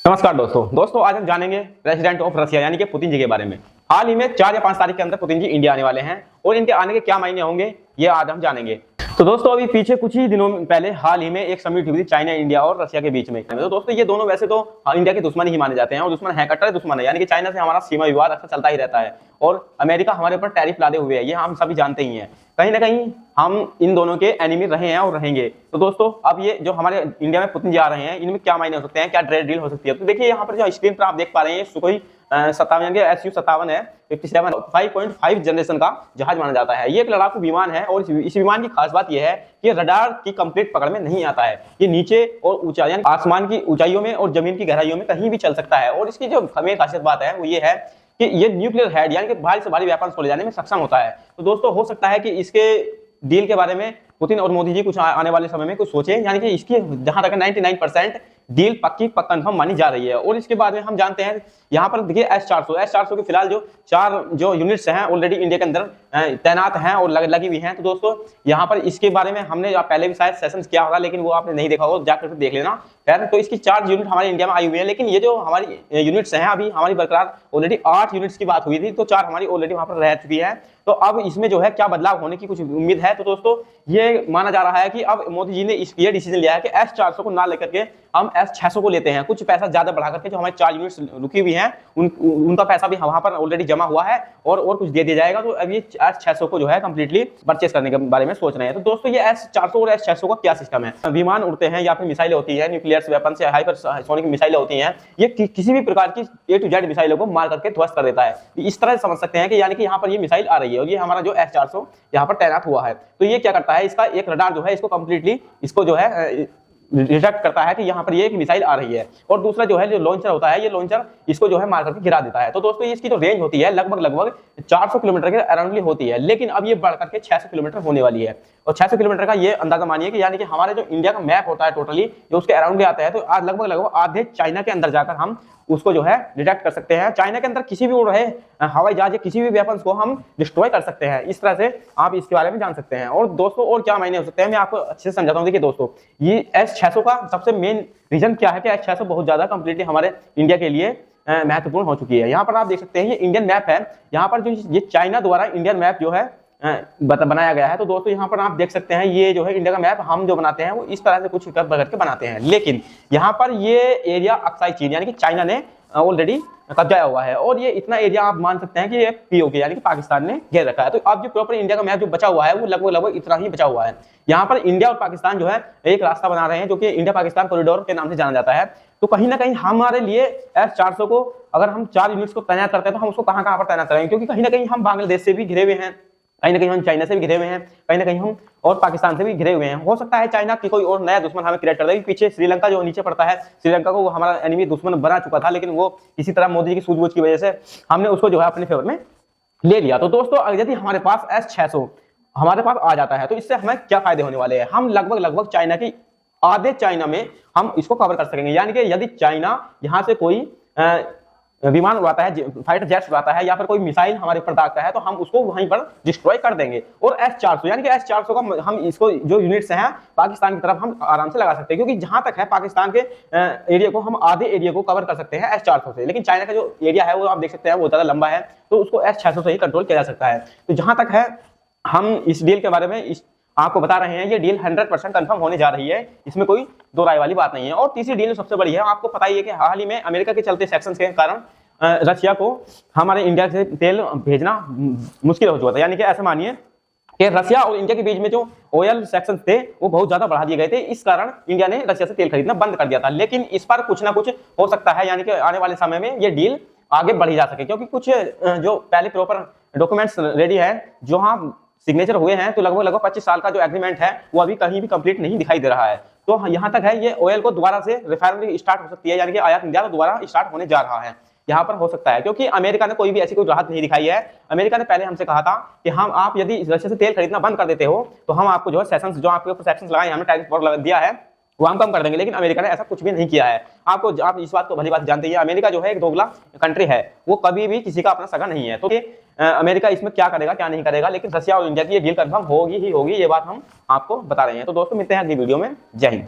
नमस्कार दोस्तों आज हम जानेंगे प्रेसिडेंट ऑफ रशिया यानी कि पुतिन जी के बारे में। हाल ही में 4 या 5 तारीख के अंदर पुतिन जी इंडिया आने वाले हैं और इनके आने के क्या मायने होंगे ये आज हम जानेंगे। तो दोस्तों अभी पीछे कुछ ही दिनों पहले हाल ही में एक समिट हुई थी चाइना, इंडिया और रशिया के बीच में। तो दोस्तों ये दोनों वैसे तो इंडिया के दुश्मन ही माने जाते हैं और दुश्मन है, कट्टर दुश्मन है, यानी कि चाइना से हमारा सीमा विवाद अक्सर चलता ही रहता है और अमेरिका हमारे ऊपर टैरिफ लादे हुए है, ये हम सभी जानते ही हैं। कहीं ना कहीं हम इन दोनों के एनिमी रहे हैं और रहेंगे। तो दोस्तों अब ये जो हमारे इंडिया में पुतिन जी आ रहे हैं इनमें क्या मायने हो सकते हैं, क्या ट्रेड डील हो सकती है। तो देखिए यहाँ पर जो स्क्रीन पर आप देख पा रहे हैं सुखोई 57 SU-57 है 57 5.5 जनरेशन का जहाज माना जाता है। ये एक लड़ाकू विमान है और इस विमान की खास बात यह है कि रडार की कंप्लीट पकड़ में नहीं आता है। ये नीचे और ऊंचाई यानी आसमान की ऊंचाइयों में और जमीन की गहराइयों में कहीं भी चल सकता है। और इसकी जो मेन खासियत बात है वो ये है कि ये न्यूक्लियर हेड यानी कि भारी से भारी वेपन्स को ले जाने में सक्षम होता है। तो दोस्तों हो सकता है कि इसके डील के बारे में पुतिन और मोदी जी कुछ आने वाले समय में कुछ सोचें, यानी कि इसकी जहां तक 99% डील पक्की कंफर्म मानी जा रही है। और इसके बाद में हम जानते हैं यहाँ पर देखिए S-400 के फिलहाल जो 4 जो यूनिट्स हैं ऑलरेडी इंडिया के अंदर तैनात हैं और लगी हुई हैं। तो दोस्तों यहाँ पर इसके बारे में हमने पहले भी शायद सेशन किया होगा, लेकिन वो आपने नहीं देखा होगा, जाकर देख लेना। खैर तो इसकी 4 यूनिट हमारे इंडिया में आई हुई है, लेकिन ये जो हमारी यूनिट्स हैं अभी हमारी बरकरार ऑलरेडी 8 यूनिट्स की बात हुई थी, तो 4 हमारी ऑलरेडी वहां पर रह चुकी है। तो अब इसमें जो है क्या बदलाव होने की कुछ उम्मीद है। तो दोस्तों ये माना जा रहा है कि अब मोदी जी ने ये डिसीजन लिया है कि S-400 को ना लेकर के हम S-600 को लेते हैं, कुछ पैसा ज्यादा बढ़ा करके। जो हमारी 4 यूनिट्स रुकी हुई हैं उनका पैसा भी वहां पर ऑलरेडी जमा हुआ है और कुछ दे दिया जाएगा। तो अब ये S-600 को जो है कंप्लीटली परचेस करने के बारे में सोच रहे हैं। तो दोस्तों ये S-400 और S-600 का क्या सिस्टम है, विमान उड़ते हैं या फिर मिसाइलें होती है, न्यूक्लियर वेपन से हाइपरसोनिक मिसाइलें होती हैं, ये किसी भी प्रकार की A to Z मिसाइलों को मार करके ध्वस्त कर देता है। इस तरह समझ सकते हैं कि यानी कि यहाँ पर ये मिसाइल आ रही है और ये हमारा जो S-400 यहाँ पर तैनात हुआ है। तो ये क्या करता है, इसका एक रडार जो है इसको कंप्लीटली इसको जो है डिटेक्ट करता है कि यहाँ पर ये एक मिसाइल आ रही है। और दूसरा जो है जो लॉन्चर होता है, ये लॉन्चर इसको जो है मार करके गिरा देता है। तो दोस्तों इसकी जो रेंज होती है लगभग 400 किलोमीटर के अराउंडली होती है, लेकिन अब ये बढ़ करके 600 किलोमीटर होने वाली है। और 600 किलोमीटर का ये अंदाजा मानिए कि यानी कि हमारे जो इंडिया का मैप होता है टोटली जो उसके अराउंडली आता है, तो आज लगभग आधे चाइना के अंदर जाकर हम उसको जो है डिटेक्ट कर सकते हैं। चाइना के अंदर किसी भी उड़ रहे हवाई जहाज या किसी भी वेपन्स को हम डिस्ट्रॉय कर सकते हैं। इस तरह से आप इसके बारे में जान सकते हैं। और दोस्तों और क्या मायने हो सकते हैं मैं आपको अच्छे से समझाता हूं। देखिए दोस्तों ये S-600 का सबसे मेन रीजन क्या है कि S-600 बहुत ज्यादा कंप्लीटली हमारे इंडिया के लिए महत्वपूर्ण हो चुकी है। यहाँ पर आप देख सकते हैं ये इंडियन मैप है, यहाँ पर जो ये चाइना द्वारा इंडियन मैप जो है बनाया गया है। तो दोस्तों यहाँ पर आप देख सकते हैं ये जो है इंडिया का मैप हम जो बनाते हैं वो इस तरह से कुछ करके बनाते हैं, लेकिन यहाँ पर ये एरिया अक्साई चीन यानी कि चाइना ने ऑलरेडी कब्जाया हुआ है और ये इतना एरिया आप मान सकते हैं कि ये POK यानी कि पाकिस्तान ने घेर रखा है। तो अब जो प्रॉपर इंडिया का मैप जो बचा हुआ है वो लगभग इतना ही बचा हुआ है। यहाँ पर इंडिया और पाकिस्तान जो है एक रास्ता बना रहे हैं जो कि इंडिया पाकिस्तान कॉरिडोर के नाम से जाना जाता है। तो कहीं ना कहीं हमारे लिए S-400 को अगर हम 4 यूनिट्स को तैनात करते हैं तो हम उसको कहाँ पर तैनात करेंगे, क्योंकि कहीं ना कहीं हम बांग्लादेश से भी घिरे हुए हैं, कहीं ना कहीं हम चाइना से भी घिरे हुए हैं, कहीं ना कहीं हम और पाकिस्तान से भी घिरे हुए हैं। हो सकता है चाइना की कोई और नया दुश्मन हमें क्रिएट कर दे। पीछे श्रीलंका जो नीचे पड़ता है, श्रीलंका को वो हमारा एनिमी दुश्मन बना चुका था, लेकिन वो किसी तरह मोदी जी की सूझबूझ की वजह से हमने उसको जो है अपने फेवर में ले लिया। तो दोस्तों यदि हमारे पास S-600 हमारे पास आ जाता है तो इससे हमें क्या फायदे होने वाले हैं, हम लगभग चाइना की आधे चाइना में हम इसको कवर कर सकेंगे। यानी कि यदि चाइना यहाँ से कोई विमान उड़ाता है, फाइटर जेट्स उड़ाता है या फिर कोई मिसाइल हमारे ऊपर दागता है तो हम उसको वहीं पर डिस्ट्रॉय कर देंगे। और S-400 यानी कि S-400 का हम इसको जो यूनिट्स हैं पाकिस्तान की तरफ हम आराम से लगा सकते हैं, क्योंकि जहां तक है पाकिस्तान के एरिया को हम आधे एरिया को कवर कर सकते हैं S-400 से। लेकिन चाइना का जो एरिया है वो आप देख सकते हैं वो ज्यादा लंबा है, तो उसको S-600 से ही कंट्रोल किया जा सकता है। तो जहां तक है हम इस डील के बारे में आपको बता रहे हैं, ये डील 100% कंफर्म होने जा रही है, इसमें कोई दो राय वाली बात नहीं है। और तीसरी डील सबसे बड़ी है, आपको पता ही है कि हाल ही में अमेरिका के चलते सैंक्शंस के कारण रशिया को हमारे इंडिया से तेल भेजना मुश्किल हो चुका था। यानी कि ऐसे मानिए कि रशिया और इंडिया के बीच में जो ऑयल सेक्शंस थे वो बहुत ज्यादा बढ़ा दिए गए थे, इस कारण इंडिया ने रशिया से तेल खरीदना बंद कर दिया था। लेकिन इस पर कुछ ना कुछ हो सकता है, यानी कि आने वाले समय में ये डील आगे बढ़ी जा सके, क्योंकि कुछ जो पहले प्रॉपर डॉक्यूमेंट्स रेडी है जो हाँ सिग्नेचर हुए हैं, तो लगभग 25 साल का जो एग्रीमेंट है वो अभी कहीं भी कंप्लीट नहीं दिखाई दे रहा है। तो यहाँ तक है ये ऑयल को दोबारा से रिफाइनरी स्टार्ट हो सकती है, यानी कि आयात निर्यात दोबारा स्टार्ट होने जा रहा है। यहाँ पर हो सकता है क्योंकि अमेरिका ने कोई भी ऐसी कोई राहत नहीं दिखाई है। अमेरिका ने पहले हमसे कहा था कि हम आप यदि रशिया से तेल खरीदना बंद कर देते हो तो हम आपको जो है सेशंस जो आपके ऊपर सेक्शंस लगाए हमने टैरिफ वॉर लगा दिया है वो हम कम कर देंगे, लेकिन अमेरिका ने ऐसा कुछ भी नहीं किया है। आप इस बात को भली बात जानते हैं, अमेरिका जो है एक दोगला कंट्री है, वो कभी भी किसी का अपना सगा नहीं है। तो अमेरिका इसमें क्या करेगा क्या नहीं करेगा, लेकिन रशिया और इंडिया की ये डील कंफर्म होगी ही होगी, ये बात हम आपको बता रहे हैं। तो दोस्तों मिलते हैं अगली वीडियो में। जय हिंद।